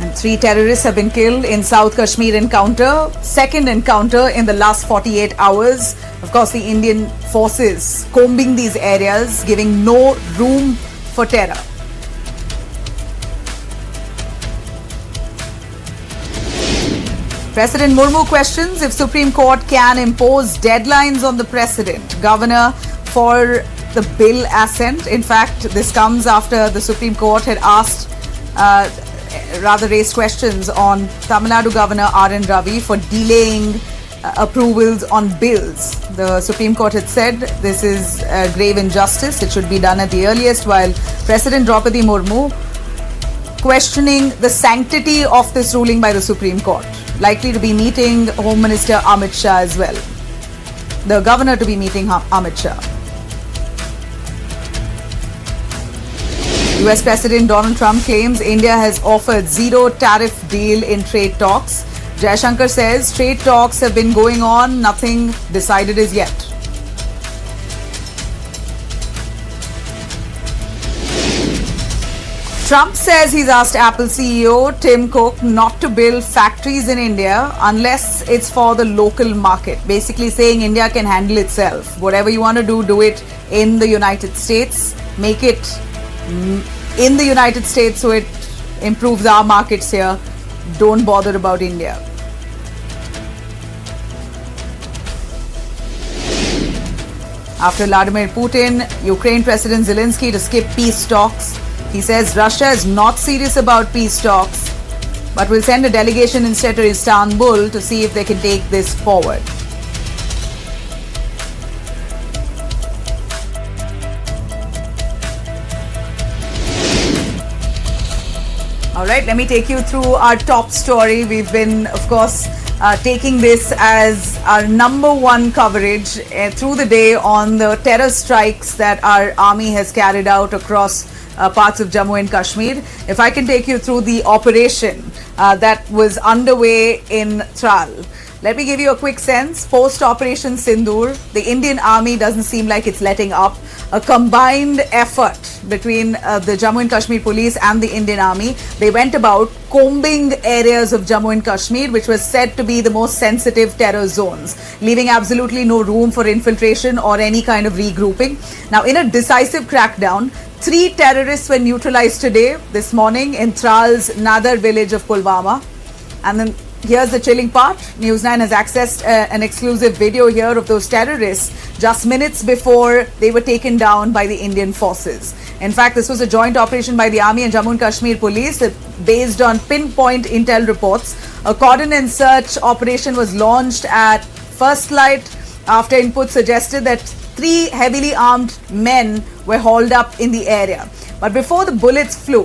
And 3 terrorists have been killed in South Kashmir encounter, second encounter in the last 48 hours. Of course, the Indian forces combing these areas, giving no room for terror. President Murmu questions if Supreme Court can impose deadlines on the President, Governor, for the bill assent. In fact, this comes after the Supreme Court had raised questions on Tamil Nadu Governor R.N. Ravi for delaying approvals on bills. The Supreme Court had said this is a grave injustice. It should be done at the earliest, while President Draupadi Murmu questioning the sanctity of this ruling by the Supreme Court. Likely to be meeting Home Minister Amit Shah as well. The governor to be meeting Amit Shah. US President Donald Trump claims India has offered zero tariff deal in trade talks. Jaishankar says trade talks have been going on, nothing decided is yet. Trump says he's asked Apple CEO Tim Cook not to build factories in India unless it's for the local market. Basically saying India can handle itself. Whatever you want to do, do it in the United States. Make it in the United States so it improves our markets here. Don't bother about India. After Vladimir Putin, Ukraine President Zelenskyy to skip peace talks. He says Russia is not serious about peace talks, but will send a delegation instead to Istanbul to see if they can take this forward. All right, let me take you through our top story. We've been, of course, taking this as our number one coverage through the day on the terror strikes that our army has carried out across parts of Jammu and Kashmir. If I can take you through the operation that was underway in Tral. Let me give you a quick sense. Post-Operation Sindoor, the Indian Army doesn't seem like it's letting up. A combined effort between the Jammu and Kashmir Police and the Indian Army. They went about combing areas of Jammu and Kashmir, which was said to be the most sensitive terror zones, leaving absolutely no room for infiltration or any kind of regrouping. Now, in a decisive crackdown, 3 terrorists were neutralized today, this morning, in Tral's Nadar village of Pulwama. And then here's the chilling part. News 9 has accessed an exclusive video here of those terrorists just minutes before they were taken down by the Indian forces. In fact, this was a joint operation by the Army and Jammu and Kashmir Police based on pinpoint intel reports. A cordon and search operation was launched at first light after input suggested that 3 heavily armed men were hauled up in the area. But before the bullets flew,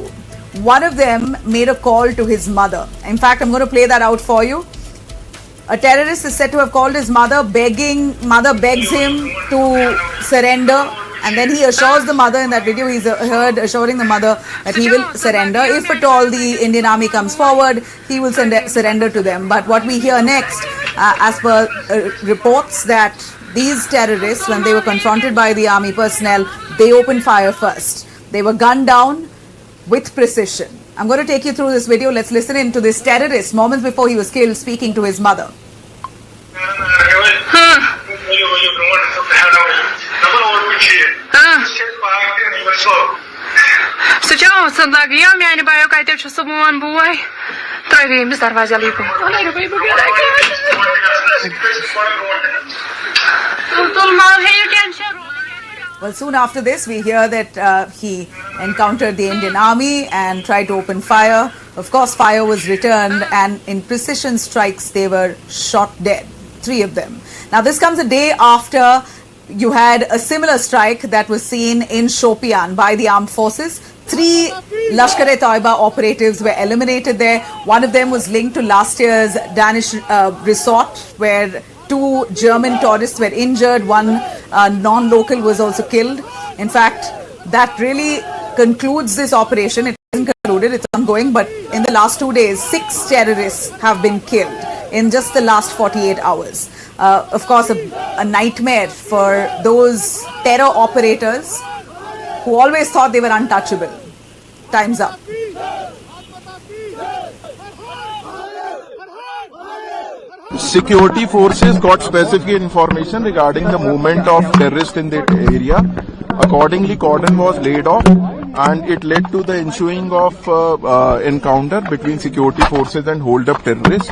one of them made a call to his mother. In fact, I'm going to play that out for you. A terrorist is said to have called his mother, mother begs him to surrender. And then he assures the mother in that video, he's heard assuring the mother that he will surrender. If at all the Indian Army comes forward, he will surrender to them. But what we hear next, as per reports, that these terrorists, when they were confronted by the army personnel, they opened fire first. They were gunned down with precision. I'm going to take you through this video. Let's listen in to this terrorist moments before he was killed speaking to his mother. Well, soon after this, we hear that he encountered the Indian Army and tried to open fire. Of course, fire was returned, and in precision strikes, they were shot dead, 3 of them. Now, this comes a day after you had a similar strike that was seen in Shopian by the armed forces. 3 Lashkar-e-Taiba operatives were eliminated there. One of them was linked to last year's Danish resort, where 2 German tourists were injured. One non-local was also killed. In fact, that really concludes this operation. It hasn't concluded, it's ongoing, but in the last 2 days, 6 terrorists have been killed in just the last 48 hours. Of course, a nightmare for those terror operators who always thought they were untouchable. Time's up. Security forces got specific information regarding the movement of terrorists in that area. Accordingly, cordon was laid off, and it led to the ensuing of encounter between security forces and hold-up terrorists.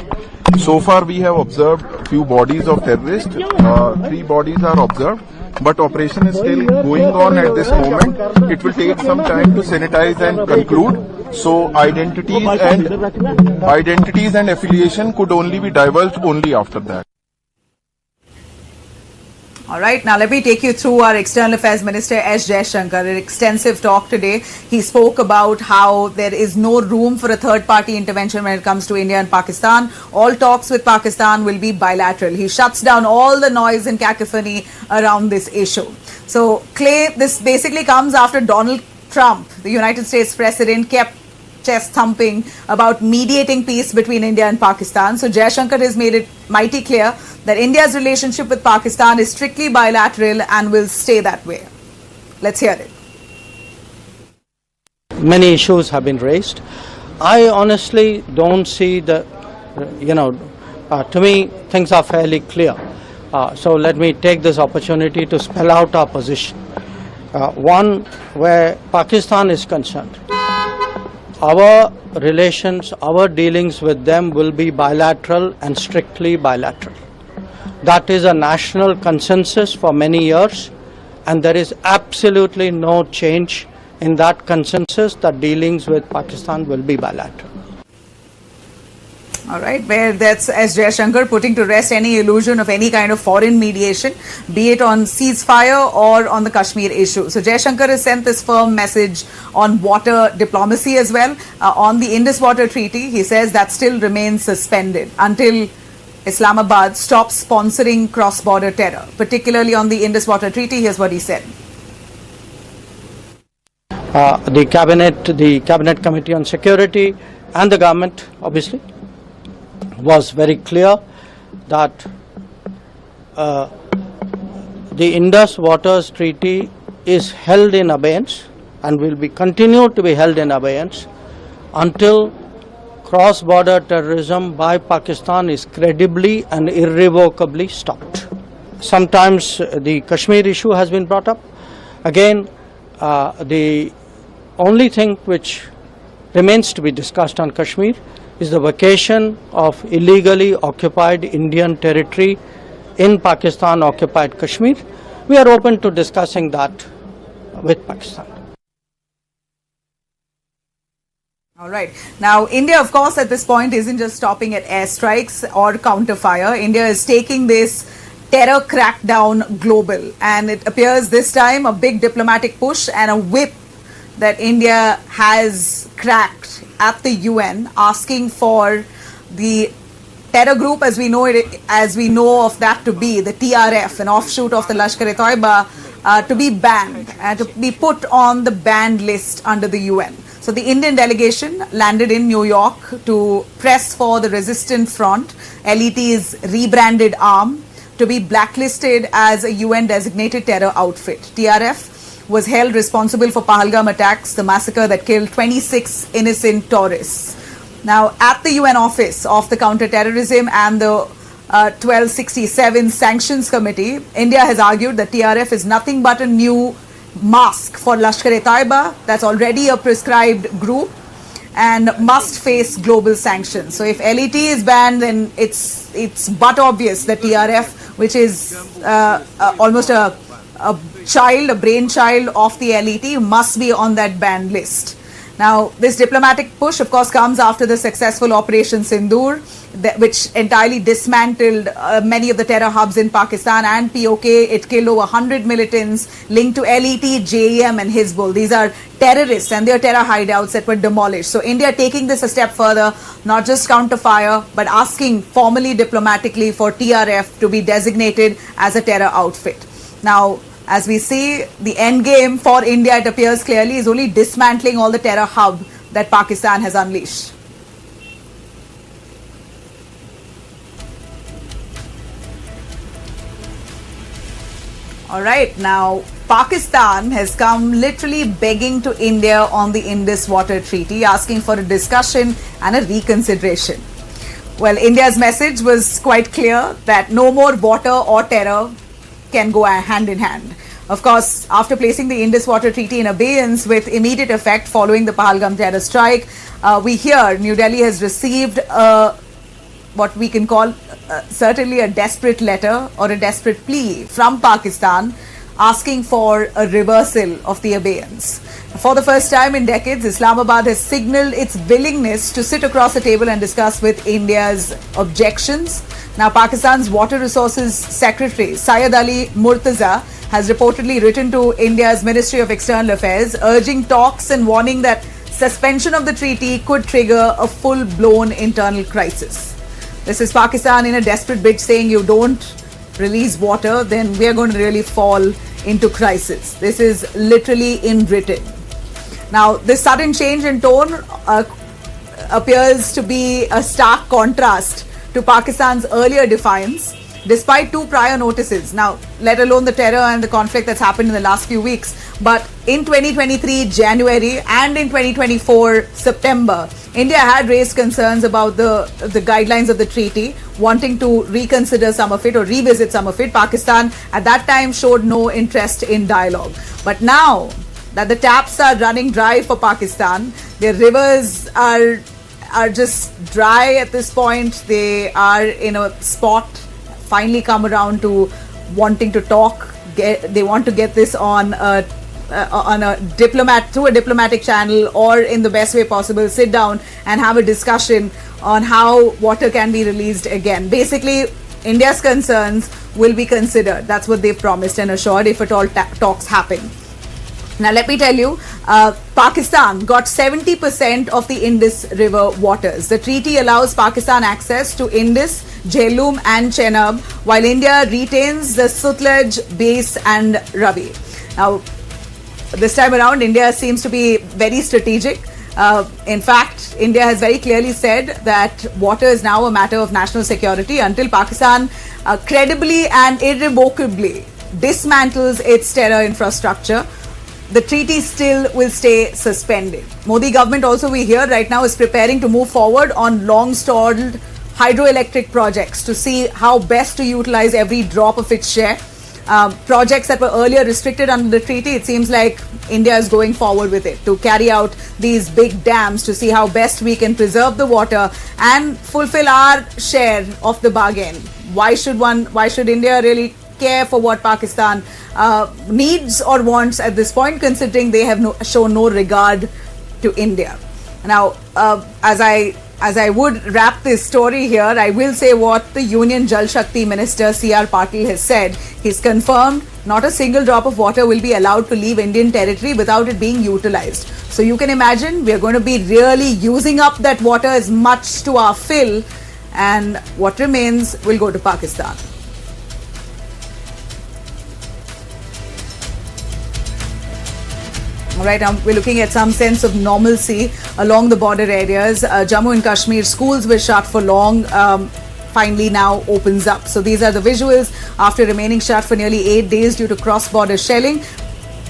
So far, we have observed few bodies of terrorists. 3 bodies are observed, but operation is still going on at this moment. It will take some time to sanitize and conclude. So identities and affiliation could only be divulged only after that. All right, now let me take you through our External Affairs Minister S. Jaishankar. An extensive talk today. He spoke about how there is no room for a third-party intervention when it comes to India and Pakistan. All talks with Pakistan will be bilateral. He shuts down all the noise and cacophony around this issue. So, this basically comes after Donald Trump, the United States President, kept chest thumping about mediating peace between India and Pakistan. So Jaishankar has made it mighty clear that India's relationship with Pakistan is strictly bilateral and will stay that way. Let's hear it. Many issues have been raised. I honestly don't see the, to me things are fairly clear. So let me take this opportunity to spell out our position. One, where Pakistan is concerned, our relations, our dealings with them will be bilateral and strictly bilateral. That is a national consensus for many years, and there is absolutely no change in that consensus that dealings with Pakistan will be bilateral. All right, where that's S. Jaishankar putting to rest any illusion of any kind of foreign mediation, be it on ceasefire or on the Kashmir issue. So Jaishankar has sent this firm message on water diplomacy as well. On the Indus Water Treaty, he says that still remains suspended until Islamabad stops sponsoring cross-border terror, particularly on the Indus Water Treaty. Here's what he said. The Cabinet Committee on Security and the government, obviously, was very clear that the Indus Waters Treaty is held in abeyance and will be continued to be held in abeyance until cross-border terrorism by Pakistan is credibly and irrevocably stopped. Sometimes the Kashmir issue has been brought up. Again, the only thing which remains to be discussed on Kashmir is the vacation of illegally occupied Indian territory in Pakistan occupied Kashmir. We are open to discussing that with Pakistan. All right. Now, India, of course, at this point isn't just stopping at airstrikes or counterfire. India is taking this terror crackdown global, and it appears this time a big diplomatic push and a whip that India has cracked at the UN, asking for the terror group, as we know of that to be the TRF, an offshoot of the Lashkar-e-Toiba, to be banned and to be put on the banned list under the UN. So the Indian delegation landed in New York to press for the Resistant Front, LET's rebranded arm, to be blacklisted as a UN designated terror outfit. TRF was held responsible for Pahalgam attacks, the massacre that killed 26 innocent tourists. Now, at the UN office of the Counter-Terrorism and the 1267 Sanctions Committee, India has argued that TRF is nothing but a new mask for Lashkar-e-Toiba that's already a prescribed group and must face global sanctions. So if LET is banned, then it's but obvious that TRF, which is almost a brainchild of the LET, must be on that banned list. Now, this diplomatic push, of course, comes after the successful Operation Sindoor, which entirely dismantled many of the terror hubs in Pakistan and POK. It killed over 100 militants linked to LET, JEM and Hizbul. These are terrorists and their terror hideouts that were demolished. So India taking this a step further, not just counterfire, but asking formally, diplomatically for TRF to be designated as a terror outfit. Now, as we see, the end game for India, it appears clearly, is only dismantling all the terror hub that Pakistan has unleashed. All right, now Pakistan has come literally begging to India on the Indus Water Treaty, asking for a discussion and a reconsideration. Well, India's message was quite clear that no more water or terror can go hand in hand. Of course, after placing the Indus Water Treaty in abeyance with immediate effect following the Pahalgam terror strike, we hear New Delhi has received what we can call certainly a desperate letter or a desperate plea from Pakistan asking for a reversal of the abeyance. For the first time in decades, Islamabad has signalled its willingness to sit across the table and discuss with India's objections. Now, Pakistan's Water Resources Secretary Syed Ali Murtaza has reportedly written to India's Ministry of External Affairs, urging talks and warning that suspension of the treaty could trigger a full-blown internal crisis. This is Pakistan in a desperate bid saying you don't release water, then we are going to really fall into crisis. This is literally in written. Now, this sudden change in tone appears to be a stark contrast to Pakistan's earlier defiance, despite two prior notices. Now, let alone the terror and the conflict that's happened in the last few weeks. But in 2023 January and in 2024 September, India had raised concerns about the guidelines of the treaty, wanting to reconsider some of it or revisit some of it. Pakistan at that time showed no interest in dialogue. But now that the taps are running dry for Pakistan, their rivers are just dry at this point. They are in a spot, finally come around to wanting to talk. They want to get this on a diplomatic channel, or in the best way possible, sit down and have a discussion on how water can be released again. Basically, India's concerns will be considered. That's what they've promised and assured if at all talks happen. Now, let me tell you, Pakistan got 70% of the Indus River waters. The treaty allows Pakistan access to Indus, Jhelum and Chenab, while India retains the Sutlej, Base and Ravi. Now, this time around, India seems to be very strategic. In fact, India has very clearly said that water is now a matter of national security until Pakistan credibly and irrevocably dismantles its terror infrastructure. The treaty still will stay suspended. Modi government also, we hear right now, is preparing to move forward on long-stalled hydroelectric projects to see how best to utilize every drop of its share. Projects that were earlier restricted under the treaty, it seems like India is going forward with it to carry out these big dams to see how best we can preserve the water and fulfill our share of the bargain. Why should India really care for what Pakistan needs or wants at this point, considering they have shown no regard to India? Now, as I would wrap this story here, I will say what the Union Jal Shakti Minister C.R. Patil has said. He's confirmed not a single drop of water will be allowed to leave Indian territory without it being utilized. So you can imagine we are going to be really using up that water as much to our fill, and what remains will go to Pakistan. All right, now we're looking at some sense of normalcy along the border areas. Jammu and Kashmir schools were shut for long, finally now opens up. So these are the visuals after remaining shut for nearly 8 days due to cross-border shelling.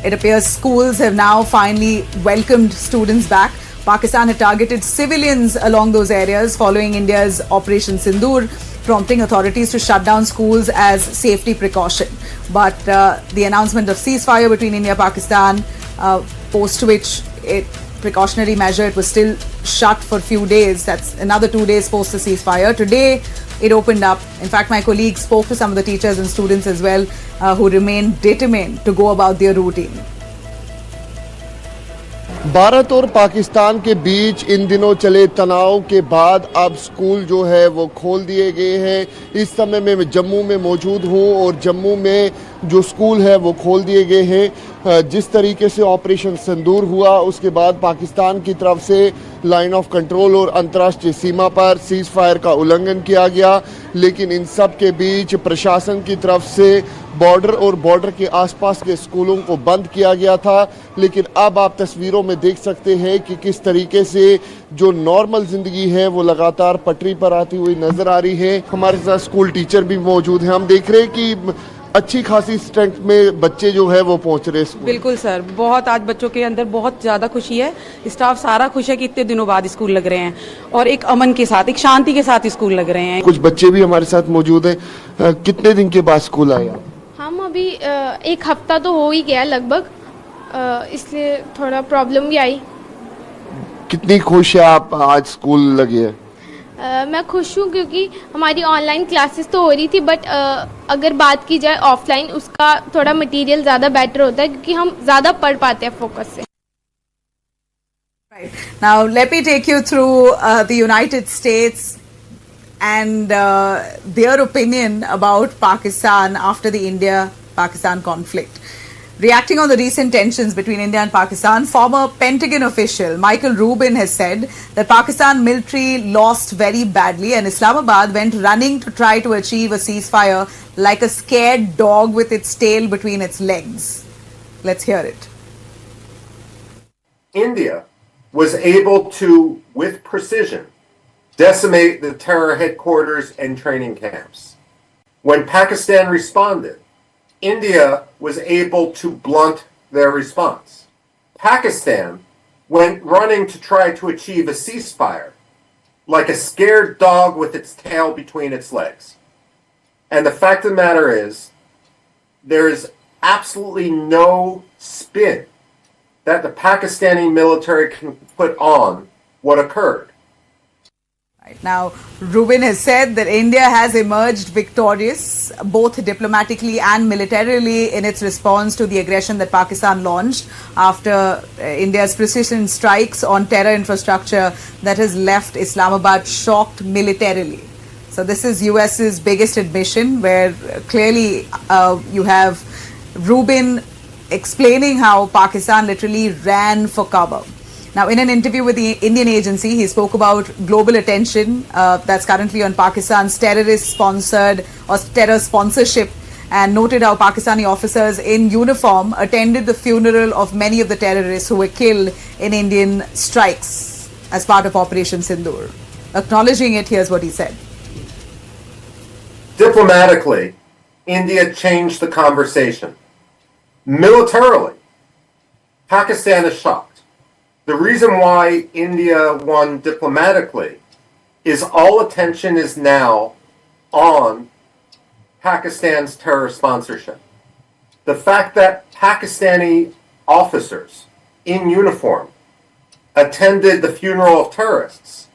It appears schools have now finally welcomed students back. Pakistan had targeted civilians along those areas following India's Operation Sindoor, prompting authorities to shut down schools as safety precaution. But the announcement of ceasefire between India-Pakistan, post which precautionary measure, it was still shut for a few days. That's another 2 days post the ceasefire. Today, it opened up. In fact, my colleague spoke to some of the teachers and students as well who remain determined to go about their routine. Bharat और पाकिस्तान के बीच इन दिनों चले तनाव के बाद अब school जो है वो खोल दिए गए हैं। इस समय मैं जम्मू में मौजूद हूँ और जम्मू में जो स्कूल है वो खोल दिए गए हैं। जिस तरीके से ऑपरेशन सिंदूर हुआ उसके बाद पाकिस्तान की तरफ से लाइन ऑफ कंट्रोल और अंतर्राष्ट्रीय सीमा पर सीज फायर का उल्लंघन किया गया, लेकिन इन सब के बीच प्रशासन की तरफ से बॉर्डर और बॉर्डर के आसपास के स्कूलों को बंद किया गया था। लेकिन अब आप तस्वीरों में देख सकते हैं कि किस तरीके से जो नॉर्मल ज़िंदगी है वो लगातार पटरी पर आती हुई नज़र आ रही है। हमारे साथ स्कूल टीचर भी मौजूद हैं। हम देख रहे हैं कि अच्छी खासी स्ट्रेंथ में बच्चे जो है वो पहुंच रहे हैं। बिल्कुल सर, बहुत आज बच्चों के अंदर बहुत ज़्यादा खुशी है। स्टाफ सारा खुश है कि इतने दिनों बाद स्कूल लग रहे हैं और एक अमन के साथ, एक शांति के साथ स्कूल लग रहे हैं। कुछ बच्चे भी हमारे साथ मौजूद हैं। कितने दिन के बाद स्कूल आए आप? हम अभी एक हफ्ता तो हो ही गया लगभग, इसलिए थोड़ा प्रॉब्लम भी आई। कितनी खुश है आप आज स्कूल लगे है? मैं खुश हूँ क्योंकि हमारी ऑनलाइन क्लासेस तो हो रही थी, बट अगर बात की जाए ऑफलाइन, उसका थोड़ा मटेरियल ज़्यादा बेटर होता है क्योंकि हम ज़्यादा पढ़ पाते हैं फोकस से। Right. Now, let me take you through the United States and their opinion about Pakistan after the India-Pakistan conflict. Reacting on the recent tensions between India and Pakistan, former Pentagon official Michael Rubin has said that Pakistan military lost very badly and Islamabad went running to try to achieve a ceasefire like a scared dog with its tail between its legs. Let's hear it. India was able to, with precision, decimate the terror headquarters and training camps. When Pakistan responded, India was able to blunt their response. Pakistan went running to try to achieve a ceasefire, like a scared dog with its tail between its legs. And the fact of the matter is, there is absolutely no spin that the Pakistani military can put on what occurred. Right. Now, Rubin has said that India has emerged victorious both diplomatically and militarily in its response to the aggression that Pakistan launched after India's precision strikes on terror infrastructure that has left Islamabad shocked militarily. So this is US's biggest admission, where clearly you have Rubin explaining how Pakistan literally ran for cover. Now, in an interview with the Indian agency, he spoke about global attention that's currently on Pakistan's terrorist-sponsored or terror sponsorship, and noted how Pakistani officers in uniform attended the funeral of many of the terrorists who were killed in Indian strikes as part of Operation Sindoor. Acknowledging it, here's what he said. Diplomatically, India changed the conversation. Militarily, Pakistan is shocked. The reason why India won diplomatically is all attention is now on Pakistan's terror sponsorship. The fact that Pakistani officers in uniform attended the funeral of terrorists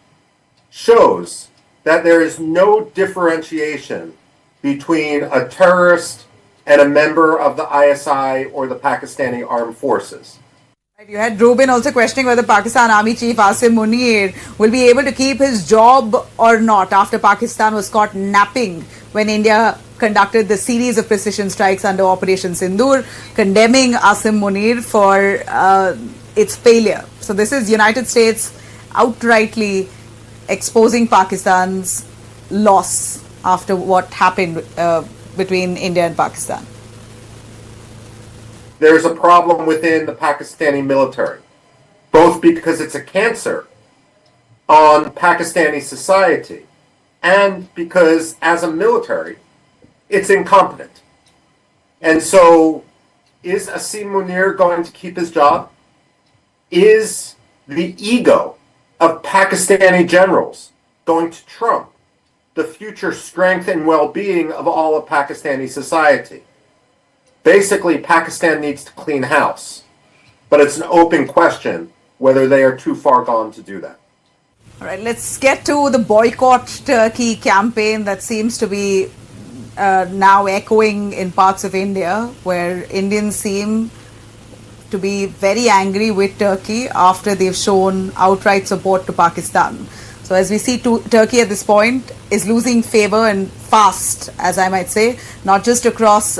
shows that there is no differentiation between a terrorist and a member of the ISI or the Pakistani armed forces. You had Rubin also questioning whether Pakistan Army Chief Asim Munir will be able to keep his job or not after Pakistan was caught napping when India conducted the series of precision strikes under Operation Sindoor, condemning Asim Munir for its failure. So this is United States outrightly exposing Pakistan's loss after what happened between India and Pakistan. There's a problem within the Pakistani military, both because it's a cancer on Pakistani society and because as a military, it's incompetent. And so, is Asim Munir going to keep his job? Is the ego of Pakistani generals going to trump the future strength and well-being of all of Pakistani society? Basically, Pakistan needs to clean house, but it's an open question whether they are too far gone to do that. All right, let's get to the boycott Turkey campaign that seems to be now echoing in parts of India, where Indians seem to be very angry with Turkey after they've shown outright support to Pakistan. So as we see, Turkey at this point is losing favor and fast, as I might say, not just across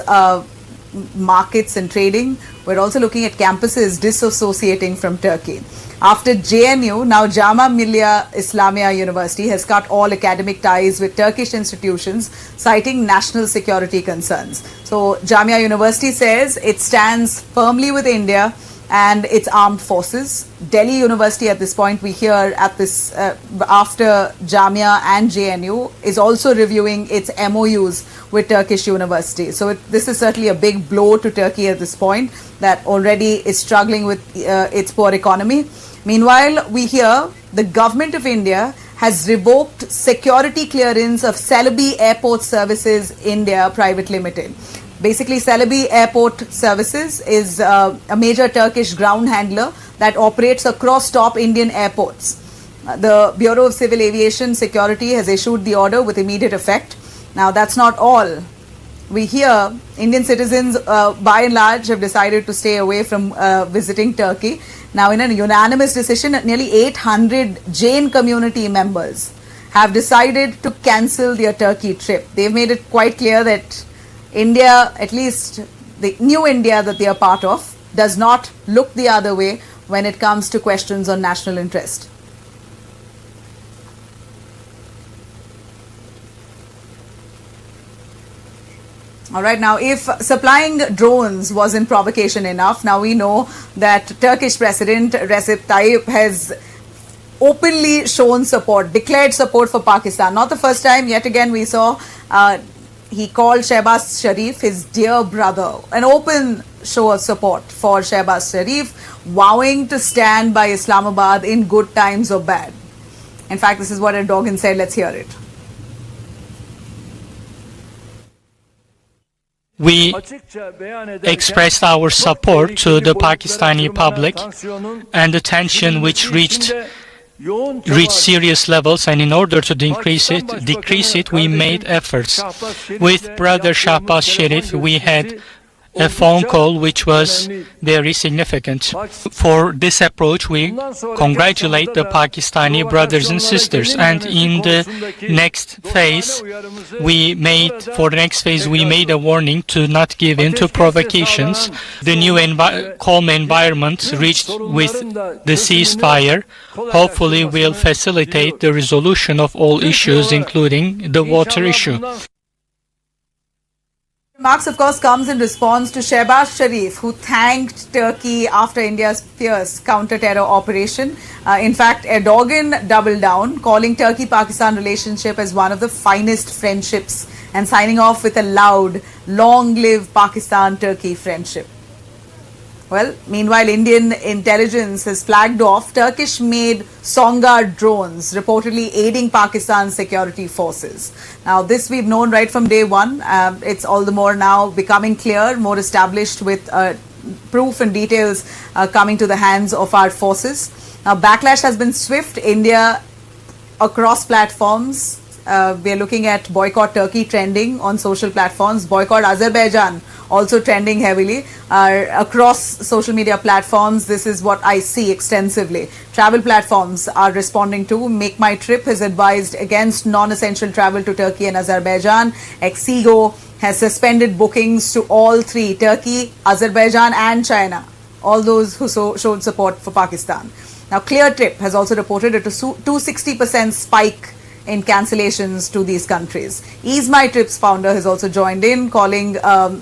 markets and trading. We're also looking at campuses disassociating from Turkey. After JNU, now Jamia Millia Islamia University has cut all academic ties with Turkish institutions, citing national security concerns. So Jamia University says it stands firmly with India and its armed forces. Delhi University at this point, we hear at this after Jamia and JNU is also reviewing its MOUs with Turkish universities. So this is certainly a big blow to Turkey at this point that already is struggling with its poor economy. Meanwhile, we hear the government of India has revoked security clearance of Celebi Airport Services India Private Limited. Basically, Celebi Airport Services is a major Turkish ground handler that operates across top Indian airports. The Bureau of Civil Aviation Security has issued the order with immediate effect. Now, that's not all. We hear Indian citizens, by and large, have decided to stay away from visiting Turkey. Now, in a unanimous decision, nearly 800 Jain community members have decided to cancel their Turkey trip. They've made it quite clear that India, at least the new India that they are part of, does not look the other way when it comes to questions on national interest. All right, now if supplying drones wasn't provocation enough, now we know that Turkish President Recep Tayyip has openly shown support, declared support for Pakistan. Not the first time, yet again we saw he called Shehbaz Sharif his dear brother. An open show of support for Shehbaz Sharif, vowing to stand by Islamabad in good times or bad. In fact, this is what Erdogan said. Let's hear it. We expressed our support to the Pakistani public and the tension which reached serious levels, and in order to decrease it, we made efforts. With Brother Shehbaz Sharif, we had a phone call which was very significant. For this approach, we congratulate the Pakistani brothers and sisters. And in the next phase, we made a warning to not give in to provocations. The new calm environment reached with the ceasefire hopefully will facilitate the resolution of all issues, including the water issue. Remarks, of course, comes in response to Shehbaz Sharif, who thanked Turkey after India's fierce counter-terror operation. In fact, Erdogan doubled down, calling Turkey-Pakistan relationship as one of the finest friendships and signing off with a loud, long live Pakistan-Turkey friendship. Well, meanwhile, Indian intelligence has flagged off Turkish-made Songar drones, reportedly aiding Pakistan's security forces. Now, this we've known right from day one. It's all the more now becoming clear, more established with proof and details coming to the hands of our forces. Now, backlash has been swift. India, across platforms, we are looking at boycott Turkey trending on social platforms, boycott Azerbaijan also trending heavily across social media platforms. This is what I see extensively. Travel platforms are responding to. Make My Trip has advised against non-essential travel to Turkey and Azerbaijan. Exigo has suspended bookings to all three, Turkey, Azerbaijan and China, all those who showed support for Pakistan. Now, Clear Trip has also reported a 260% spike in cancellations to these countries. Ease My Trips founder has also joined in, calling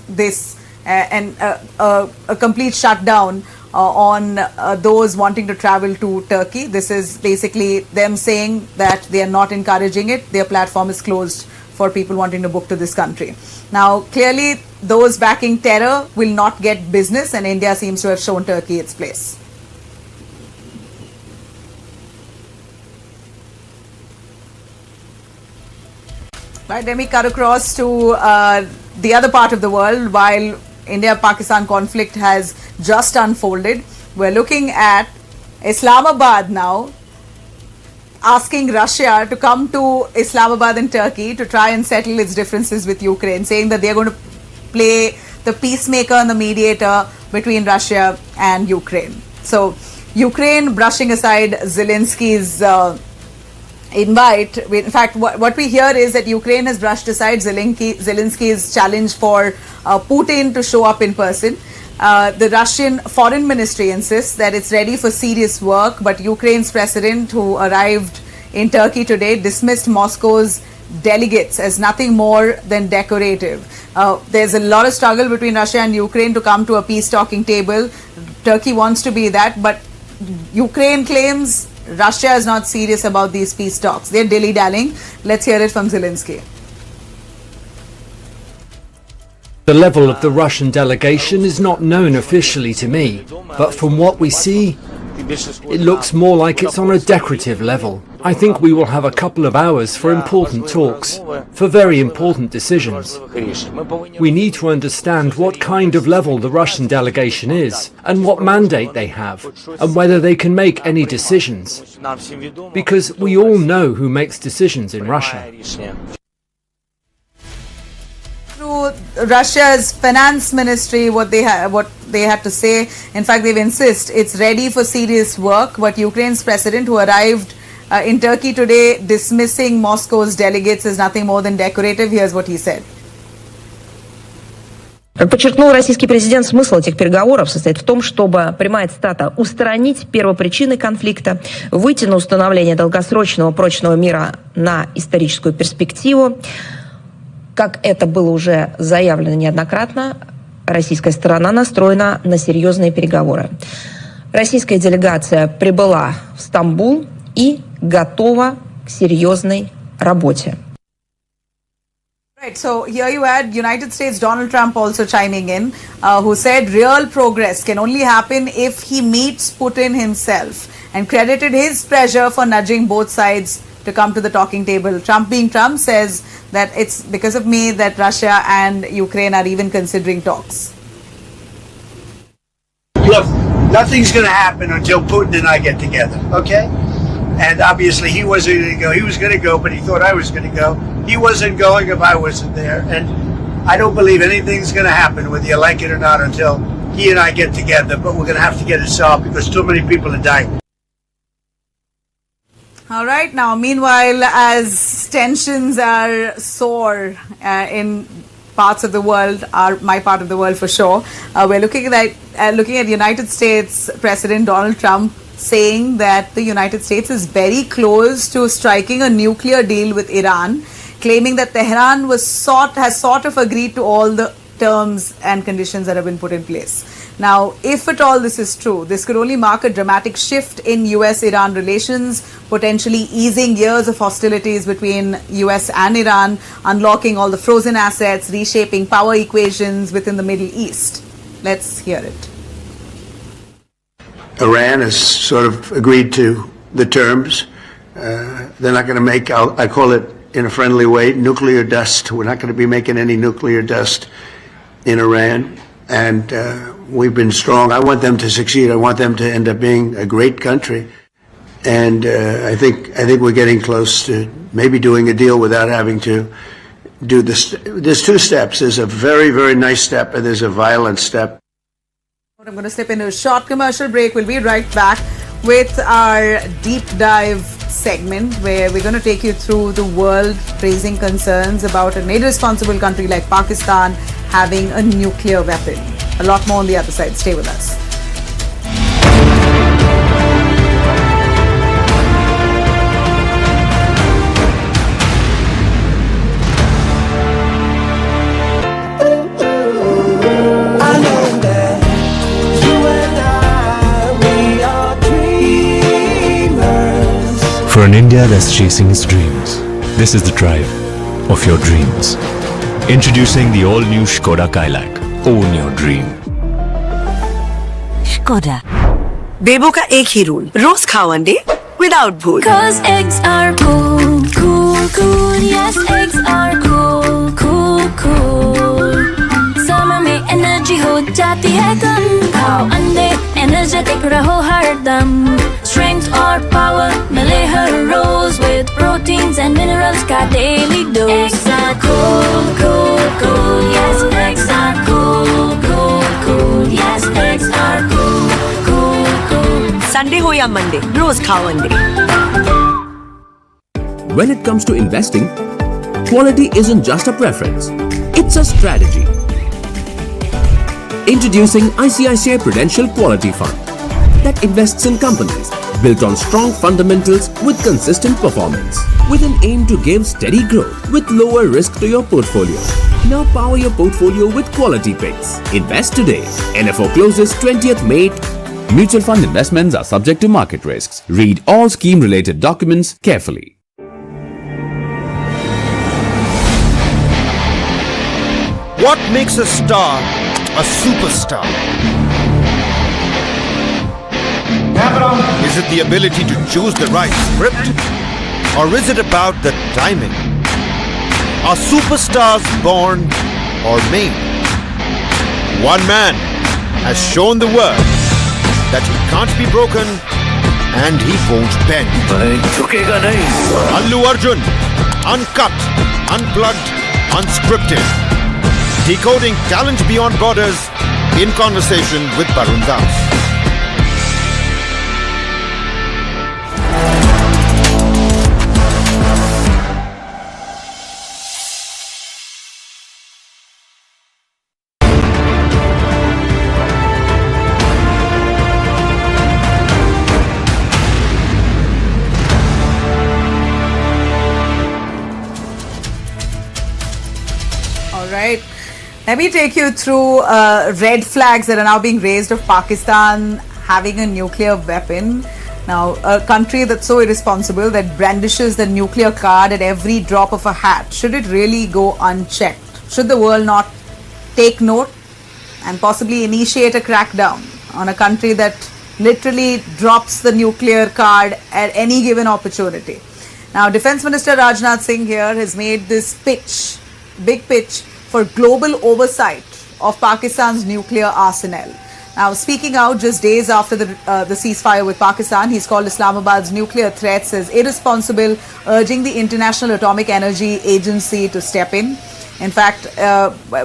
this a complete shutdown on those wanting to travel to Turkey. This is basically them saying that they are not encouraging it. Their platform is closed for people wanting to book to this country. Now, clearly, those backing terror will not get business, and India seems to have shown Turkey its place. Right, let me cut across to the other part of the world. While India-Pakistan conflict has just unfolded, we're looking at Islamabad now asking Russia to come to Islamabad and Turkey to try and settle its differences with Ukraine, saying that they're going to play the peacemaker and the mediator between Russia and Ukraine. So Ukraine brushing aside Zelensky's invite. In fact, what we hear is that Ukraine has brushed aside Zelensky's challenge for Putin to show up in person. The Russian Foreign Ministry insists that it's ready for serious work, but Ukraine's president, who arrived in Turkey today, dismissed Moscow's delegates as nothing more than decorative. There's a lot of struggle between Russia and Ukraine to come to a peace talking table. Turkey wants to be that, but Ukraine claims Russia is not serious about these peace talks. They're dilly-dallying. Let's hear it from Zelenskyy. The level of the Russian delegation is not known officially to me, but from what we see, it looks more like it's on a decorative level. I think we will have a couple of hours for important talks, for very important decisions. We need to understand what kind of level the Russian delegation is, and what mandate they have, and whether they can make any decisions. Because we all know who makes decisions in Russia. Through Russia's finance ministry, what they had to say. In fact, they've insist it's ready for serious work. But Ukraine's president, who arrived in Turkey today, dismissing Moscow's delegates as nothing more than decorative. Here's what he said. Как подчеркнул российский президент, смысл этих переговоров состоит в том, чтобы прямая цитата «устранить первопричины конфликта, выйти на установление долгосрочного прочного мира на историческую перспективу». Как это было уже заявлено неоднократно, российская сторона настроена на серьезные переговоры. Российская делегация прибыла в Стамбул и готова к серьезной работе. Right, so here you had United States Donald Trump also chiming in, who said real progress can only happen if he meets Putin himself, and credited his pressure for nudging both sides to come to the talking table. Trump, being Trump, says that it's because of me that Russia and Ukraine are even considering talks. Look, nothing's going to happen until Putin and I get together, okay? And obviously he wasn't going to go. He was going to go, but he thought I was going to go. He wasn't going if I wasn't there. And I don't believe anything's going to happen, whether you like it or not, until he and I get together. But we're going to have to get it solved because too many people are dying. All right. Now, meanwhile, as tensions are sore in parts of the world, my part of the world for sure, we're looking at United States President Donald Trump saying that the United States is very close to striking a nuclear deal with Iran, claiming that Tehran has sort of agreed to all the terms and conditions that have been put in place. Now, if at all this is true, this could only mark a dramatic shift in US-Iran relations, potentially easing years of hostilities between US and Iran, unlocking all the frozen assets, reshaping power equations within the Middle East. Let's hear it. Iran has sort of agreed to the terms. They're not going to make, I call it in a friendly way, nuclear dust. We're not going to be making any nuclear dust in Iran. And we've been strong. I want them to succeed. I want them to end up being a great country. And I think we're getting close to maybe doing a deal without having to do this. There's two steps. There's a very, very nice step, and there's a violent step. I'm going to slip into a short commercial break. We'll be right back with our deep dive segment where we're going to take you through the world raising concerns about an irresponsible country like Pakistan having a nuclear weapon. A lot more on the other side. Stay with us. For an India that's chasing its dreams, this is the drive of your dreams. Introducing the all-new Skoda Kailak. Own your dream. Skoda. बेबो का एक ही rule, रोज खाओ अंडे without भूल. Cause eggs are cool, cool, cool. Yes, eggs are cool, cool, cool. Summer में energy हो जाती है कम. खाओ अंडे, energetic रहो हरदम. Strength or power मिले हर रोज with proteins and minerals का daily dose. Eggs are cool, cool, cool. Yes, eggs are cool, cool, cool. Yes, eggs are cool, cool, cool. Sunday हो या Monday, रोज खाओ अंडे. When it comes to investing, quality isn't just a preference, it's a strategy. Introducing ICICI Prudential Quality Fund that invests in companies built on strong fundamentals with consistent performance, with an aim to give steady growth with lower risk to your portfolio. Now power your portfolio with quality picks. Invest today. NFO closes 20th May. Mutual fund investments are subject to market risks. Read all scheme-related documents carefully. What makes a star a superstar? Is it the ability to choose the right script? Or is it about the timing? Are superstars born or made? One man has shown the world that he can't be broken and he won't bend. Allu Arjun, uncut, unplugged, unscripted. Decoding talent beyond borders in conversation with Barun Das. All right. Let me take you through red flags that are now being raised of Pakistan having a nuclear weapon. Now, a country that's so irresponsible that brandishes the nuclear card at every drop of a hat, should it really go unchecked? Should the world not take note and possibly initiate a crackdown on a country that literally drops the nuclear card at any given opportunity? Now, Defence Minister Rajnath Singh here has made this pitch, big pitch, for global oversight of Pakistan's nuclear arsenal. Now, speaking out just days after the ceasefire with Pakistan, he's called Islamabad's nuclear threats as irresponsible, urging the International Atomic Energy Agency to step in. In fact,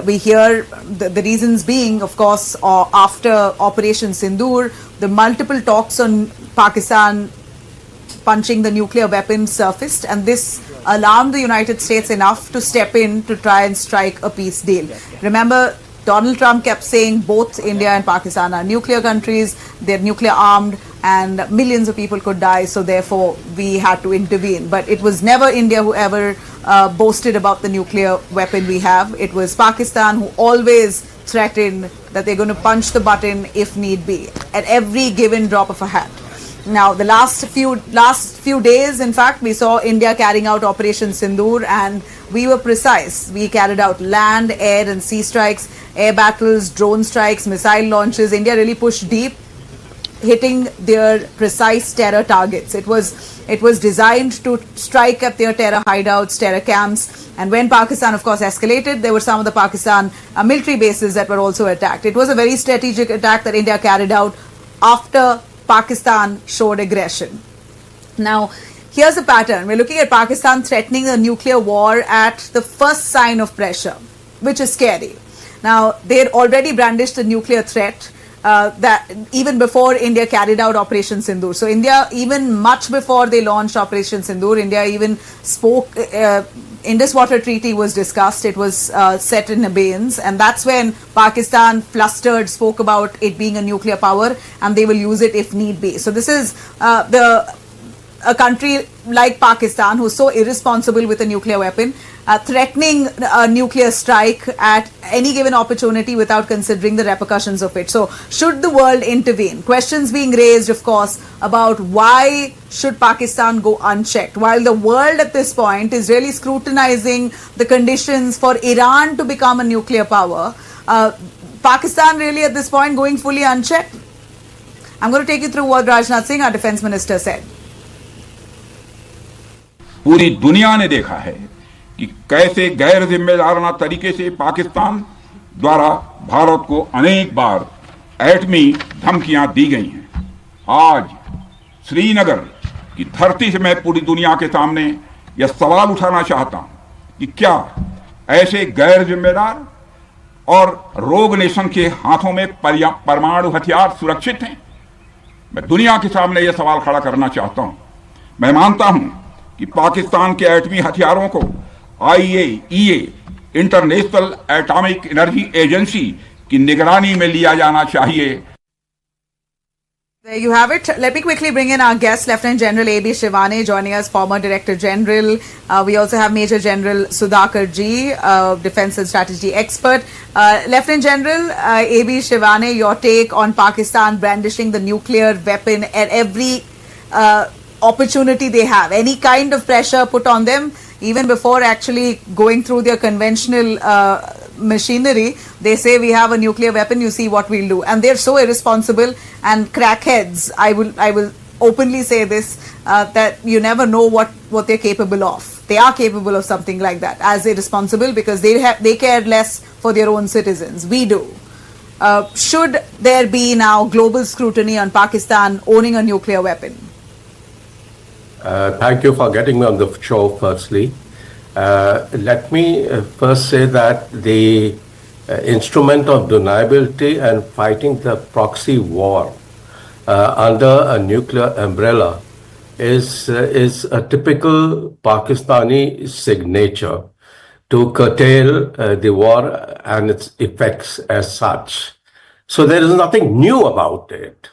we hear the reasons being, of course, after Operation Sindoor, the multiple talks on Pakistan punching the nuclear weapon surfaced, and this alarmed the United States enough to step in to try and strike a peace deal. Remember, Donald Trump kept saying both India and Pakistan are nuclear countries, they're nuclear armed, and millions of people could die, so therefore we had to intervene. But it was never India who ever boasted about the nuclear weapon we have. It was Pakistan who always threatened that they're going to punch the button if need be, at every given drop of a hat. Now, the last few days, in fact, we saw India carrying out Operation Sindoor, and we were precise. We carried out land, air and sea strikes, air battles, drone strikes, missile launches. India really pushed deep, hitting their precise terror targets. It was designed to strike at their terror hideouts, terror camps. And when Pakistan, of course, escalated, there were some of the Pakistan military bases that were also attacked. It was a very strategic attack that India carried out after Pakistan showed aggression. Now, here's the pattern. We're looking at Pakistan threatening a nuclear war at the first sign of pressure, which is scary. Now, they had already brandished the nuclear threat that even before India carried out Operation Sindoor. So India, even much before they launched Operation Sindoor, India even spoke, Indus Water Treaty was discussed, it was set in abeyance, and that's when Pakistan flustered, spoke about it being a nuclear power and they will use it if need be. So this is a country like Pakistan who's so irresponsible with a nuclear weapon, threatening a nuclear strike at any given opportunity without considering the repercussions of it. So should the world intervene? Questions being raised, of course, about why should Pakistan go unchecked? While the world at this point is really scrutinizing the conditions for Iran to become a nuclear power, Pakistan really at this point going fully unchecked? I'm going to take you through what Rajnath Singh, our defense minister, said. पूरी दुनिया ने देखा है कि कैसे गैर जिम्मेदाराना तरीके से पाकिस्तान द्वारा भारत को अनेक बार एटमी धमकियां दी गई हैं। आज श्रीनगर की धरती से मैं पूरी दुनिया के सामने यह सवाल उठाना चाहता हूं कि क्या ऐसे गैर जिम्मेदार और रोग नेशन के हाथों में परमाणु हथियार सुरक्षित हैं? मैं दुनिया के सामने यह सवाल खड़ा करना चाहता हूं। मैं मानता हूं कि पाकिस्तान के एटमी हथियारों को IAEA international atomic energy agency की निगरानी में लिया जाना चाहिए। There you have it. Let me quickly bring in our guest, Lieutenant General A.B. Shivani, joining us, former Director General. We also have Major General Sudhakar G, Defence and Strategy expert. Lieutenant General A.B. Shivani, your take on Pakistan brandishing the nuclear weapon at every opportunity they have. Any kind of pressure put on them, even before actually going through their conventional machinery, they say we have a nuclear weapon, you see what we'll do. And they're so irresponsible and crackheads, I will openly say this, that you never know what they're capable of. They are capable of something like that, as irresponsible, because they care less for their own citizens. We do. Should there be now global scrutiny on Pakistan owning a nuclear weapon? Thank you for getting me on the show, firstly. Let me first say that the instrument of deniability and fighting the proxy war under a nuclear umbrella is a typical Pakistani signature to curtail the war and its effects as such. So there is nothing new about it.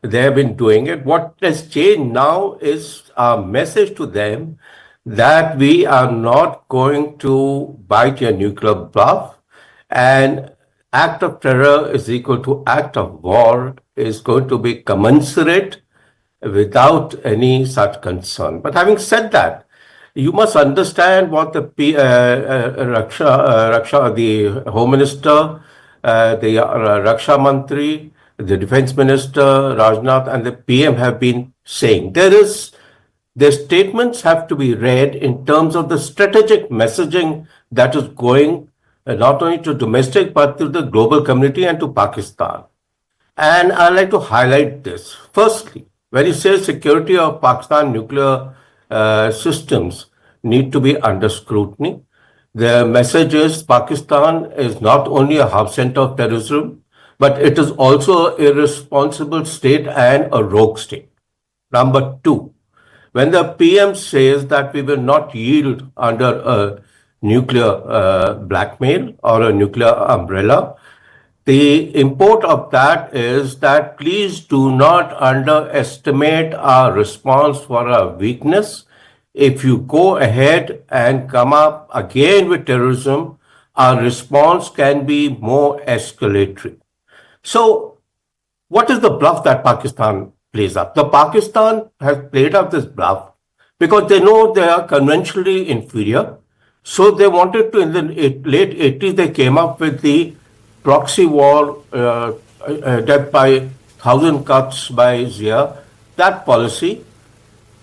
They have been doing it. What has changed now is our message to them that we are not going to bite your nuclear bluff, and act of terror is equal to act of war is going to be commensurate without any such concern. But having said that, you must understand what the the Home Minister, the Raksha Mantri, the Defense Minister, Rajnath, and the PM have been saying. Their statements have to be read in terms of the strategic messaging that is going not only to domestic but to the global community and to Pakistan. And I'd like to highlight this. Firstly, when you say security of Pakistan nuclear systems need to be under scrutiny, the message is Pakistan is not only a hub center of terrorism, but it is also an irresponsible state and a rogue state. Number two, when the PM says that we will not yield under a nuclear blackmail or a nuclear umbrella, the import of that is that please do not underestimate our response for our weakness. If you go ahead and come up again with terrorism, our response can be more escalatory. So what is the bluff that Pakistan plays up? The Pakistan has played up this bluff because they know they are conventionally inferior. So they wanted to, in the late 80s, they came up with the proxy war, death by 1,000 cuts by Zia, that policy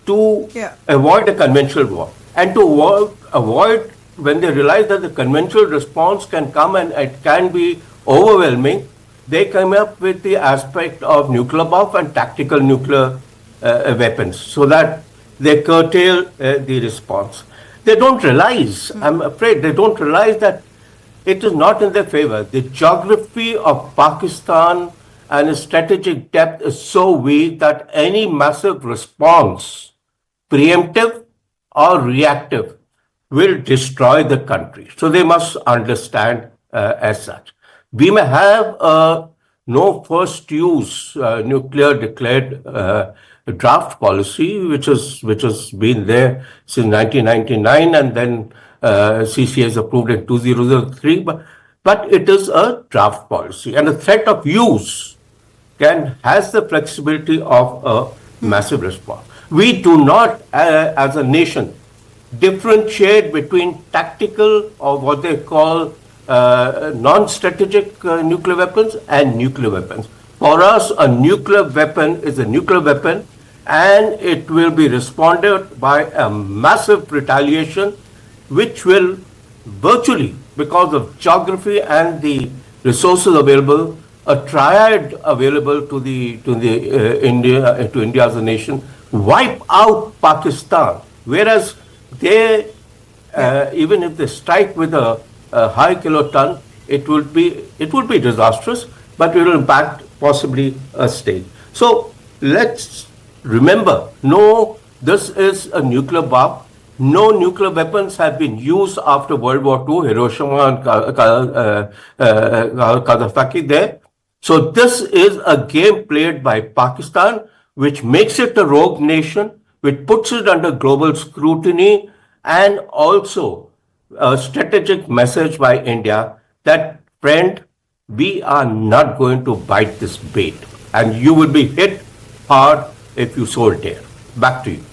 to avoid a conventional war. And to avoid when they realize that the conventional response can come and it can be overwhelming, they came up with the aspect of nuclear buff and tactical nuclear weapons so that they curtail the response. They don't realize, I'm afraid, they don't realize that it is not in their favor. The geography of Pakistan and its strategic depth is so weak that any massive response, preemptive or reactive, will destroy the country. So they must understand as such. We may have a no first use nuclear declared draft policy, which has been there since 1999, and then CC has approved in 2003. But it is a draft policy, and the threat of use has the flexibility of a massive response. We do not, as a nation, differentiate between tactical or what they call non-strategic nuclear weapons and nuclear weapons. For us, a nuclear weapon is a nuclear weapon, and it will be responded by a massive retaliation, which will virtually, because of geography and the resources available, a triad available to India as a nation, wipe out Pakistan. Whereas they, even if they strike with a high kiloton, it will be disastrous, but it will impact possibly a state. So let's remember, no, this is a nuclear bomb. No nuclear weapons have been used after World War II, Hiroshima and Nagasaki there. So this is a game played by Pakistan, which makes it a rogue nation, which puts it under global scrutiny, and also a strategic message by India that, friend, we are not going to bite this bait, and you will be hit hard if you so dare. Back to you.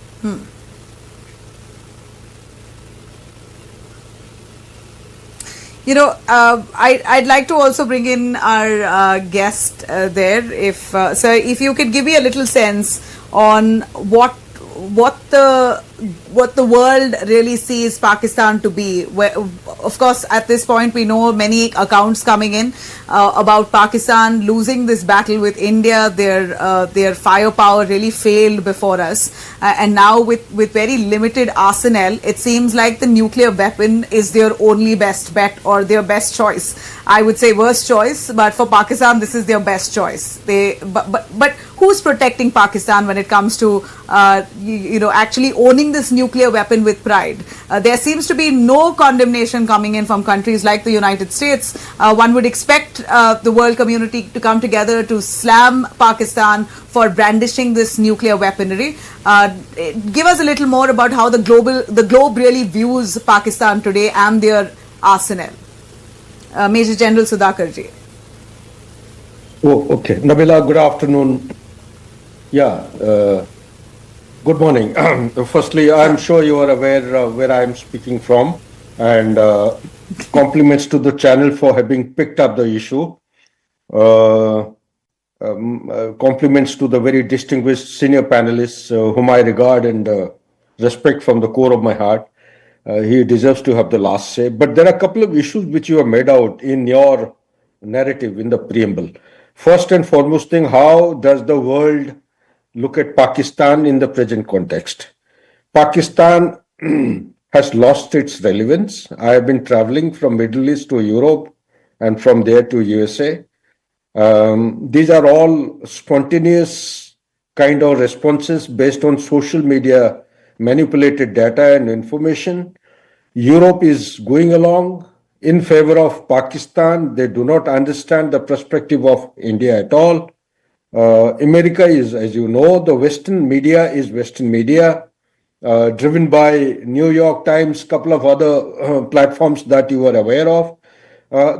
You know, I'd like to also bring in our guest there. If sir, if you could give me a little sense on what the world really sees Pakistan to be. Where, of course, at this point we know many accounts coming in about Pakistan losing this battle with India. Their firepower really failed before us, and now with very limited arsenal, it seems like the nuclear weapon is their only best bet or their best choice. I would say worst choice, but for Pakistan this is their best choice. But who's protecting Pakistan when it comes to actually owning this nuclear weapon with pride? There seems to be no condemnation coming in from countries like the United States. One would expect the world community to come together to slam Pakistan for brandishing this nuclear weaponry. Give us a little more about how the globe really views Pakistan today and their arsenal. Major General Sudhakar G. Oh, okay. Nabila, good afternoon. Yeah, good morning. Firstly, I'm sure you are aware where I'm speaking from, and compliments to the channel for having picked up the issue. Compliments to the very distinguished senior panelists whom I regard and respect from the core of my heart. He deserves to have the last say. But there are a couple of issues which you have made out in your narrative in the preamble. First and foremost thing, how does the world look at Pakistan in the present context? Pakistan has lost its relevance. I have been traveling from Middle East to Europe and from there to USA. These are all spontaneous kind of responses based on social media manipulated data and information. Europe is going along in favor of Pakistan. They do not understand the perspective of India at all. America is, as you know, the Western media is Western media, driven by New York Times, couple of other platforms that you are aware of.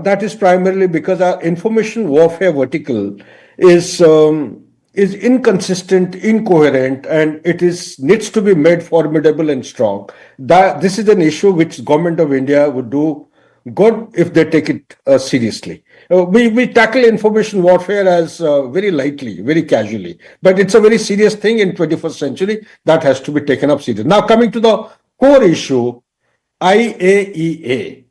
That is primarily because our information warfare vertical is inconsistent, incoherent, and it needs to be made formidable and strong. This is an issue which government of India would do good if they take it seriously. We tackle information warfare as very lightly, very casually, but it's a very serious thing in 21st century that has to be taken up seriously. Now, coming to the core issue, IAEA.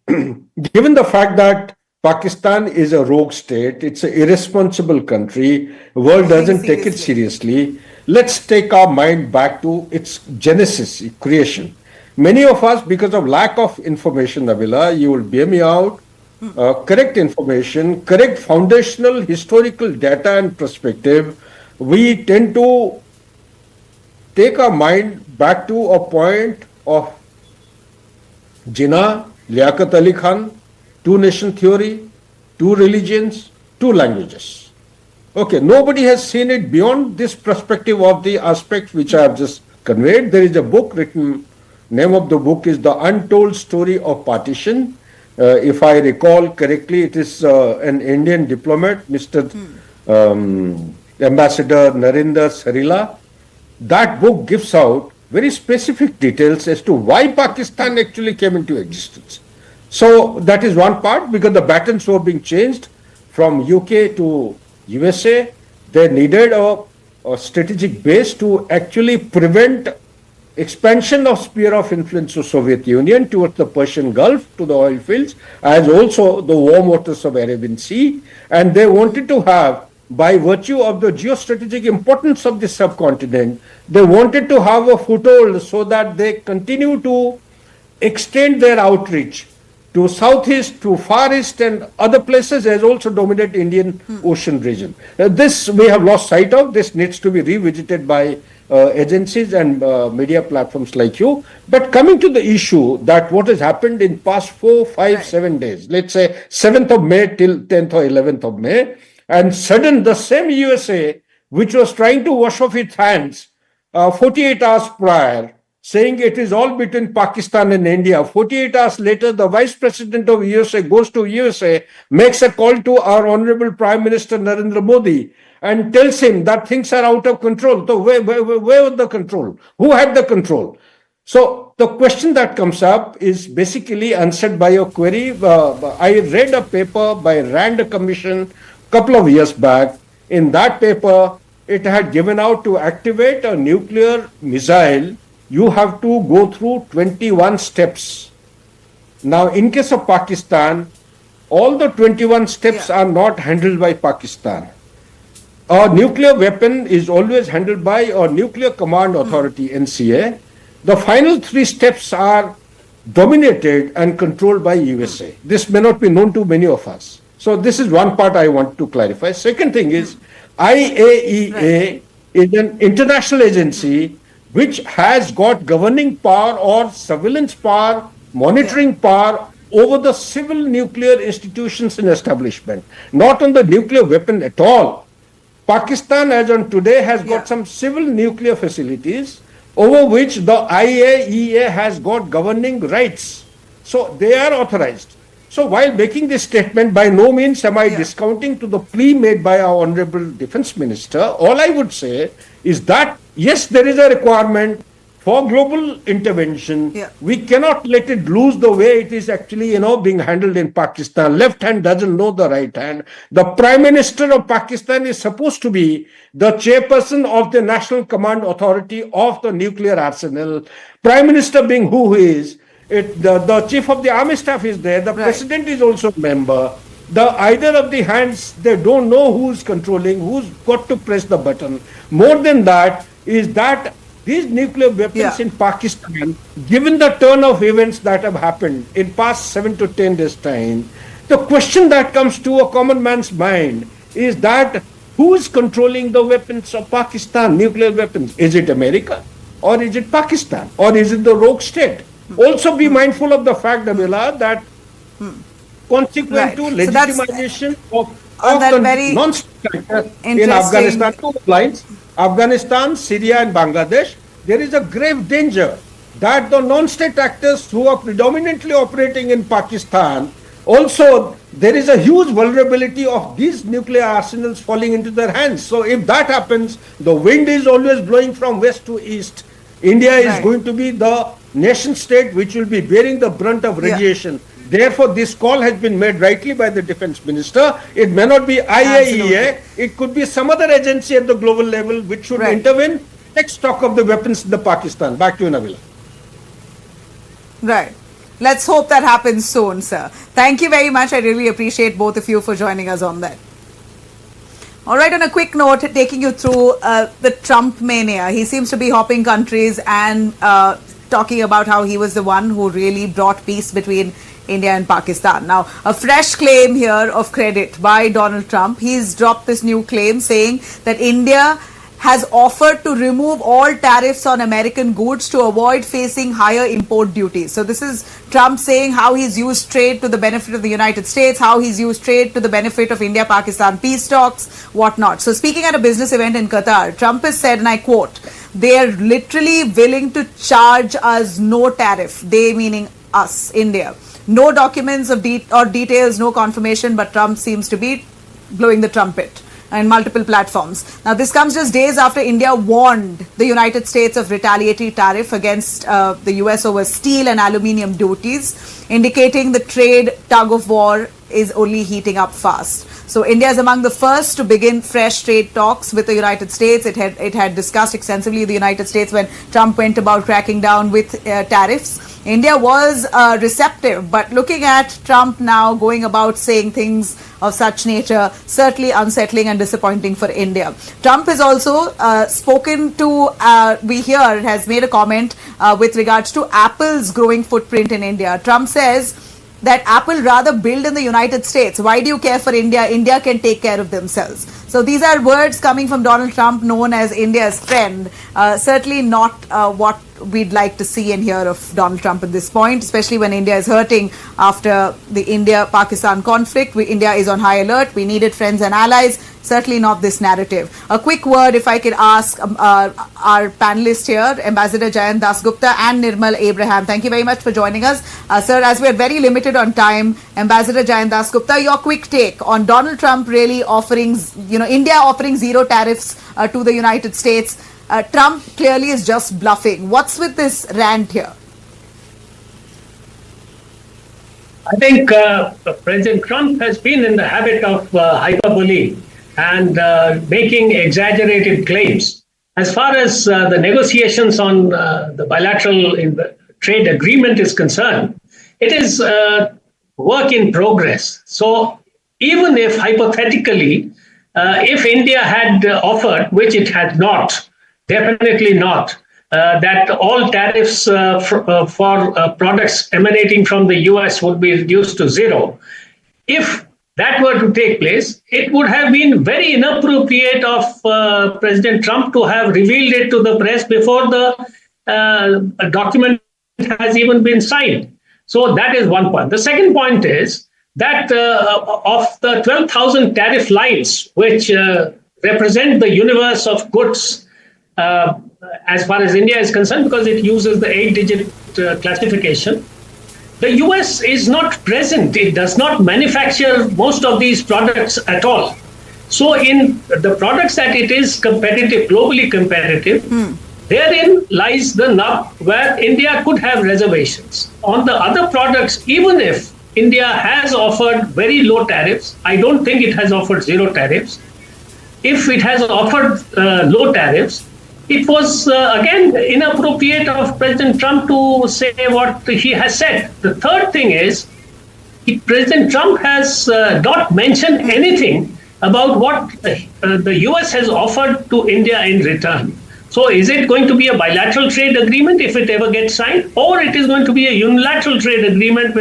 Given the fact that Pakistan is a rogue state, it's an irresponsible country, the world doesn't take it seriously, let's take our mind back to its genesis, creation. Many of us, because of lack of information, Nabila, you will bear me out, correct information, correct foundational historical data and perspective, we tend to take our mind back to a point of Jinnah, Liaquat Ali Khan, two-nation theory, two religions, two languages. Okay, nobody has seen it beyond this perspective of the aspects which I have just conveyed. There is a book written, name of the book is The Untold Story of Partition. If I recall correctly, it is an Indian diplomat, Mr. Ambassador Narendra Sarila. That book gives out very specific details as to why Pakistan actually came into existence. So that is one part, because the batons were being changed from UK to USA. They needed a strategic base to actually prevent expansion of sphere of influence of Soviet Union towards the Persian Gulf, to the oil fields, as also the warm waters of Arabian Sea. And they wanted to have, by virtue of the geostrategic importance of this subcontinent, they wanted to have a foothold so that they continue to extend their outreach to southeast, to far east and other places as also dominate Indian Ocean region. This we have lost sight of. This needs to be revisited by agencies and media platforms like you. But coming to the issue that what has happened in past 4, 5, 7 days, let's say 7th of May till 10th or 11th of May, And sudden, the same USA, which was trying to wash off its hands 48 hours prior, saying it is all between Pakistan and India. 48 hours later, the Vice President of USA goes to USA, makes a call to our Honorable Prime Minister Narendra Modi, and tells him that things are out of control. So where was the control? Who had the control? So the question that comes up is basically answered by your query. I read a paper by Rand Commission a couple of years back. In that paper, it had given out to activate a nuclear missile, you have to go through 21 steps. Now, in case of Pakistan, all the 21 steps are not handled by Pakistan. A nuclear weapon is always handled by a Nuclear Command Authority, NCA. The final 3 steps are dominated and controlled by USA. This may not be known to many of us. So this is one part I want to clarify. Second thing is, IAEA is an international agency which has got governing power or surveillance power, monitoring power over the civil nuclear institutions and establishment, not on the nuclear weapon at all. Pakistan, as on today, has got some civil nuclear facilities over which the IAEA has got governing rights. So they are authorized. So while making this statement, by no means am I discounting to the plea made by our Honorable Defence Minister. All I would say is that, yes, there is a requirement for global intervention. We cannot let it lose the way it is actually, being handled in Pakistan. Left hand doesn't know the right hand. The Prime Minister of Pakistan is supposed to be the chairperson of the National Command Authority of the nuclear arsenal. Prime Minister being who he is, the Chief of the Army Staff is there. The President is also a member. Either of the hands, they don't know who's controlling, who's got to press the button. More than that is that these nuclear weapons in Pakistan, given the turn of events that have happened in past 7 to 10 days' time, the question that comes to a common man's mind is that who is controlling the weapons of Pakistan, nuclear weapons? Is it America? Or is it Pakistan? Or is it the rogue state? Also be mindful of the fact, Abela, that consequent to legitimization of the non-state in Afghanistan, 2 lines, Afghanistan, Syria and Bangladesh, there is a grave danger that the non-state actors who are predominantly operating in Pakistan, also there is a huge vulnerability of these nuclear arsenals falling into their hands. So if that happens, the wind is always blowing from west to east. India is going to be the nation state which will be bearing the brunt of radiation. Therefore, this call has been made rightly by the Defence Minister. It may not be IAEA, it could be some other agency at the global level which should intervene, take stock of the weapons in the Pakistan. Back to you, Nabila. Right. Let's hope that happens soon, sir. Thank you very much. I really appreciate both of you for joining us on that. All right, on a quick note, taking you through the Trump mania. He seems to be hopping countries and talking about how he was the one who really brought peace between India and Pakistan. Now, a fresh claim here of credit by Donald Trump. He's dropped this new claim saying that India has offered to remove all tariffs on American goods to avoid facing higher import duties. So this is Trump saying how he's used trade to the benefit of the United States, how he's used trade to the benefit of India-Pakistan peace talks, whatnot. So speaking at a business event in Qatar, Trump has said, and I quote, "They're literally willing to charge us no tariff." They meaning us, India. No documents of details, no confirmation, but Trump seems to be blowing the trumpet in multiple platforms. Now, this comes just days after India warned the United States of retaliatory tariff against the US over steel and aluminium duties, indicating the trade tug of war is only heating up fast. So India is among the first to begin fresh trade talks with the United States. It had discussed extensively the United States when Trump went about cracking down with tariffs. India was receptive, but looking at Trump now going about saying things of such nature, certainly unsettling and disappointing for India. Trump has also spoken to, has made a comment with regards to Apple's growing footprint in India. Trump says that Apple rather build in the United States. Why do you care for India? India can take care of themselves. So these are words coming from Donald Trump, known as India's friend. Certainly not what we'd like to see and hear of Donald Trump at this point, especially when India is hurting after the India-Pakistan conflict. India is on high alert. We needed friends and allies. Certainly not this narrative. A quick word, if I could ask our panelists here, Ambassador Jayant Dasgupta and Nirmal Abraham. Thank you very much for joining us. Sir, as we are very limited on time, Ambassador Jayant Dasgupta, your quick take on Donald Trump really offering, India offering zero tariffs to the United States. Trump clearly is just bluffing. What's with this rant here? I think President Trump has been in the habit of hyperbole and making exaggerated claims. As far as the negotiations on the bilateral trade agreement is concerned, it is work in progress. So even if hypothetically, if India had offered, which it had not, definitely not, that all tariffs for products emanating from the US would be reduced to zero. If that were to take place, it would have been very inappropriate of President Trump to have revealed it to the press before the document has even been signed. So that is one point. The second point is that of the 12,000 tariff lines, which represent the universe of goods as far as India is concerned, because it uses the 8-digit classification, the US is not present. It does not manufacture most of these products at all. So in the products that it is competitive, globally competitive, therein lies the nub where India could have reservations. On the other products, even if India has offered very low tariffs, I don't think it has offered zero tariffs. If it has offered low tariffs, it was, again, inappropriate of President Trump to say what he has said. The third thing is, President Trump has not mentioned anything about what the US has offered to India in return. So is it going to be a bilateral trade agreement if it ever gets signed, or it is going to be a unilateral trade agreement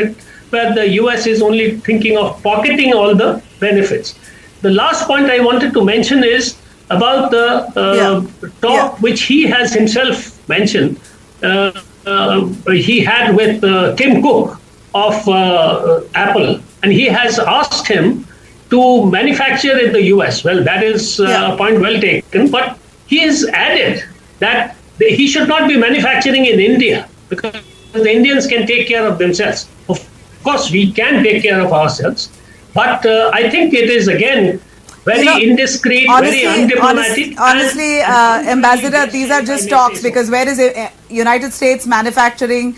where the US is only thinking of pocketing all the benefits? The last point I wanted to mention is about the talk which he has himself mentioned. He had with Tim Cook of Apple, and he has asked him to manufacture in the US. Well, that is a point well taken, but he has added that he should not be manufacturing in India because the Indians can take care of themselves. Of course, we can take care of ourselves, but I think it is again very indiscreet, very undiplomatic. Honestly, Ambassador, these are just talks, because where is it? United States manufacturing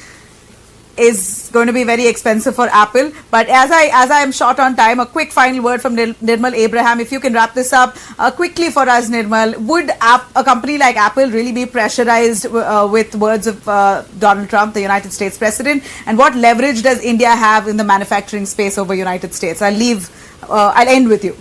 is going to be very expensive for Apple. But as I am short on time, a quick final word from Nirmal Abraham. If you can wrap this up quickly for us, Nirmal, would a company like Apple really be pressurized with words of Donald Trump, the United States President? And what leverage does India have in the manufacturing space over United States? I'll end with you.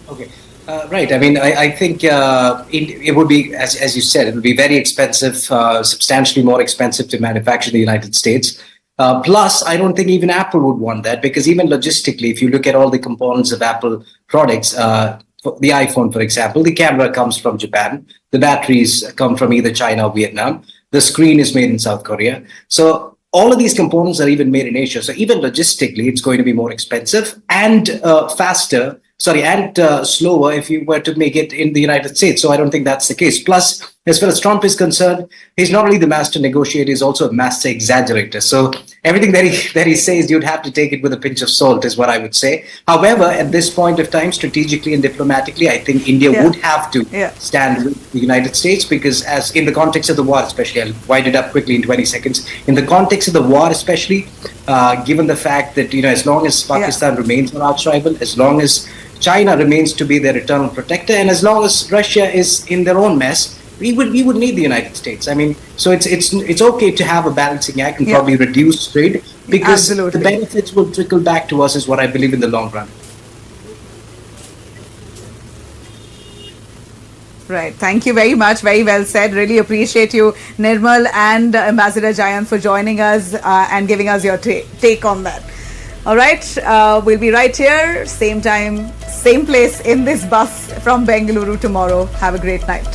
Okay. Right. I mean, I think it would be, as you said, it would be very expensive, substantially more expensive to manufacture in the United States. Plus, I don't think even Apple would want that, because even logistically, if you look at all the components of Apple products, the iPhone, for example, the camera comes from Japan, the batteries come from either China or Vietnam, the screen is made in South Korea. So all of these components are even made in Asia. So even logistically, it's going to be more expensive and slower if you were to make it in the United States. So I don't think that's the case. Plus, as far as Trump is concerned, he's not only the master negotiator, he's also a master exaggerator. So everything that he says, you'd have to take it with a pinch of salt, is what I would say. However, at this point of time, strategically and diplomatically, I think India would have to stand with the United States, because as in the context of the war, especially, I'll wind it up quickly in 20 seconds. In the context of the war, especially, given the fact that, as long as Pakistan remains our arch rival, as long as China remains to be their eternal protector, and as long as Russia is in their own mess, we would need the United States. I mean, so it's okay to have a balancing act and probably reduce trade, because the benefits will trickle back to us, is what I believe in the long run. Right. Thank you very much. Very well said. Really appreciate you, Nirmal and Ambassador Jayant, for joining us and giving us your take on that. All right, we'll be right here, same time, same place in this bus from Bengaluru tomorrow. Have a great night.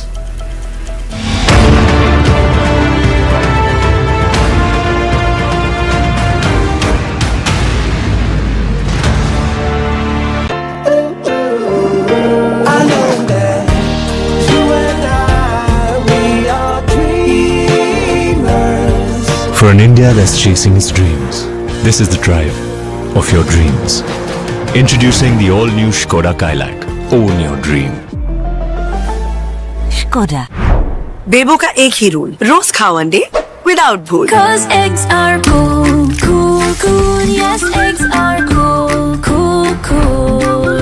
For an India that's chasing its dreams, this is the drive of your dreams. Introducing the all-new Škoda Kailak. Own your dream. Škoda. बेबो का एक ही rule, रोज खाओ अंडे without भूल. Cause eggs are cool, cool, cool. Yes, eggs are cool, cool, cool.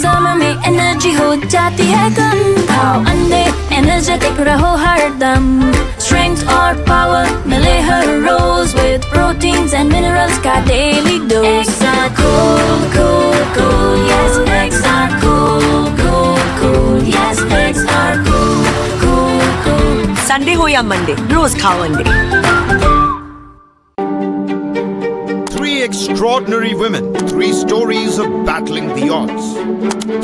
Summer में energy हो जाती है कम. खाओ अंडे, energetic रहो हरदम. Strength or power मिले हर रोज with proteins and minerals का daily dose. Eggs are cool, cool, cool. Yes, eggs are cool, cool, cool. Yes, eggs are cool, cool, cool. Sunday हो या मंडे, रोज खाओ अंडे. Three extraordinary women, 3 stories of battling the odds,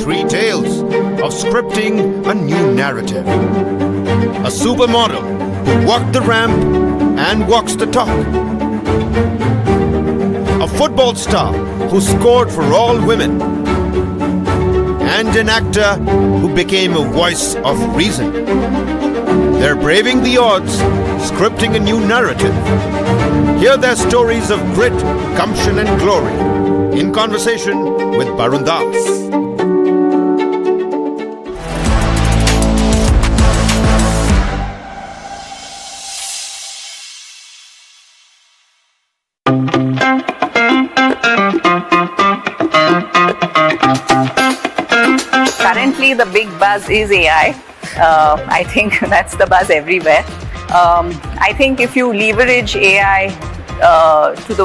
3 tales of scripting a new narrative. A supermodel who walked the ramp and walks the talk. A football star who scored for all women. And an actor who became a voice of reason. They're braving the odds, scripting a new narrative. Hear their stories of grit, gumption and glory in conversation with Barun Das. Currently, the big buzz is AI. I think that's the buzz everywhere. I think if you leverage AI to the